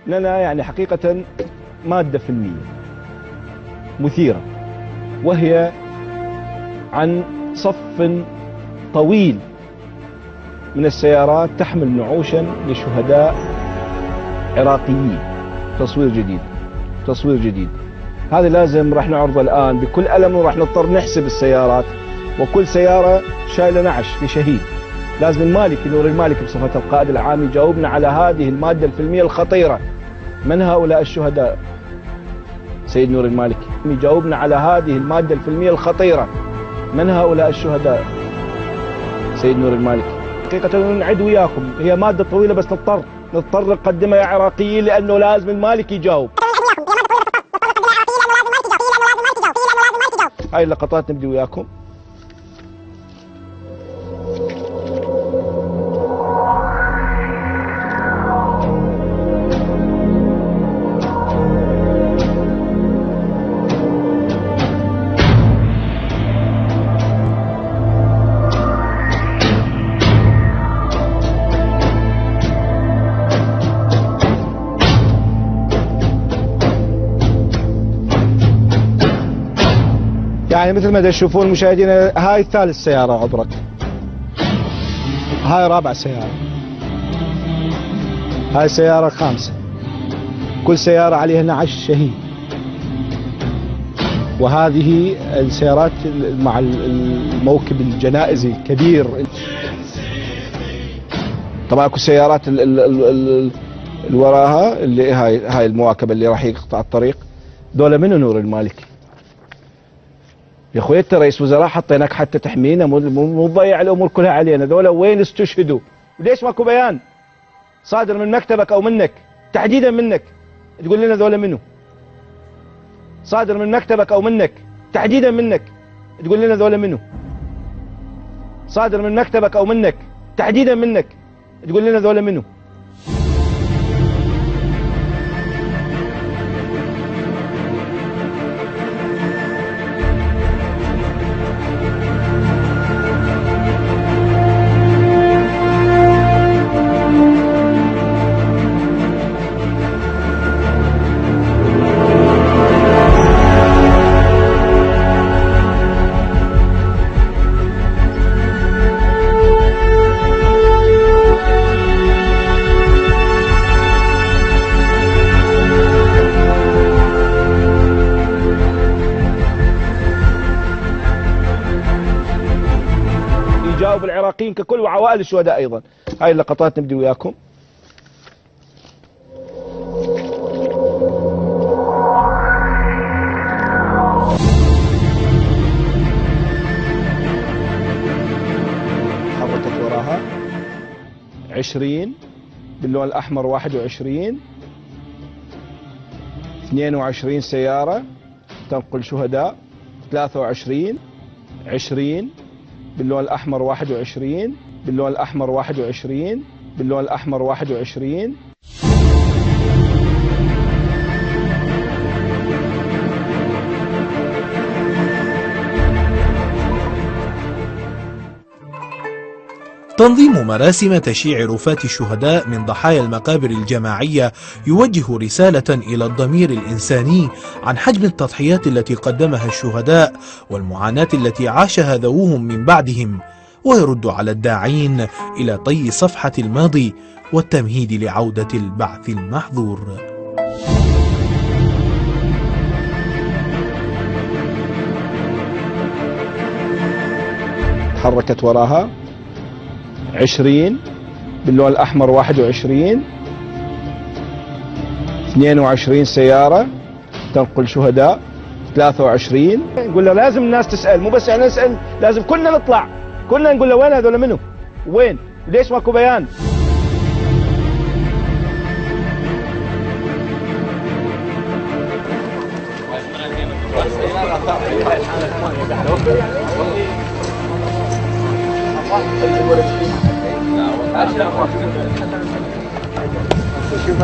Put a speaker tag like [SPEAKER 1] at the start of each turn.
[SPEAKER 1] لنا يعني حقيقة مادة فيلمية مثيرة، وهي عن صف طويل من السيارات تحمل نعوشا لشهداء عراقيين. تصوير جديد، تصوير جديد. هذا لازم راح نعرضه الآن بكل ألم، وراح نضطر نحسب السيارات، وكل سيارة شايلة نعش في شهيد. لازم المالكي نور المالكي بصفة القائد العام يجاوبنا على هذه المادة الفيلمية الخطيرة. من هؤلاء الشهداء؟ سيد نور المالكي يجاوبنا على هذه المادة الفيلمية الخطيرة. من هؤلاء الشهداء؟ سيد نور المالكي. حقيقة نعد وياكم، هي مادة طويلة بس نضطر نقدمها يا عراقيين، لأنه لازم المالكي يجاوب. هاي اللقطات نبدي وياكم. يعني مثل ما تشوفون المشاهدين، هاي ثالث سيارة عبرت، هاي رابع سيارة، هاي سيارة خامسة، كل سيارة عليها 12 شهيد. وهذه السيارات مع الموكب الجنائزي الكبير. طبعا كل السيارات اللي وراها اللي هاي المواكبة اللي راح يقطع الطريق، دولة منو نور المالكي؟ يا اخوي انت رئيس وزراء حطيناك حتى تحمينا، مو تضيع الامور كلها علينا. ذولا وين استشهدوا؟ وليش ماكو بيان صادر من مكتبك او منك تحديدا منك تقول لنا ذولا منو؟ صادر من مكتبك او منك تحديدا منك تقول لنا ذولا منو؟ صادر من مكتبك او منك تحديدا منك تقول لنا ذولا منو؟ جاوب العراقيين ككل وعوائل الشهداء ايضا. هاي اللقطات نبدي وياكم. حركت وراها 20 باللون الاحمر، 21 22 سيارة تنقل شهداء، 23 20 باللون الأحمر 21 باللون الأحمر 21 باللون الأحمر 21.
[SPEAKER 2] تنظيم مراسم تشييع رفات الشهداء من ضحايا المقابر الجماعية يوجه رسالة إلى الضمير الإنساني عن حجم التضحيات التي قدمها الشهداء والمعاناة التي عاشها ذووهم من بعدهم، ويرد على الداعين إلى طي صفحة الماضي والتمهيد لعودة البعث المحظور.
[SPEAKER 1] حركت وراها 20 باللون الأحمر 21 22 سيارة تنقل شهداء، 23. نقول له لازم الناس تسأل، مو بس احنا نسأل، لازم كلنا نطلع كلنا نقول له وين هذول منو؟ وين؟ ليش ماكو بيان؟ شوف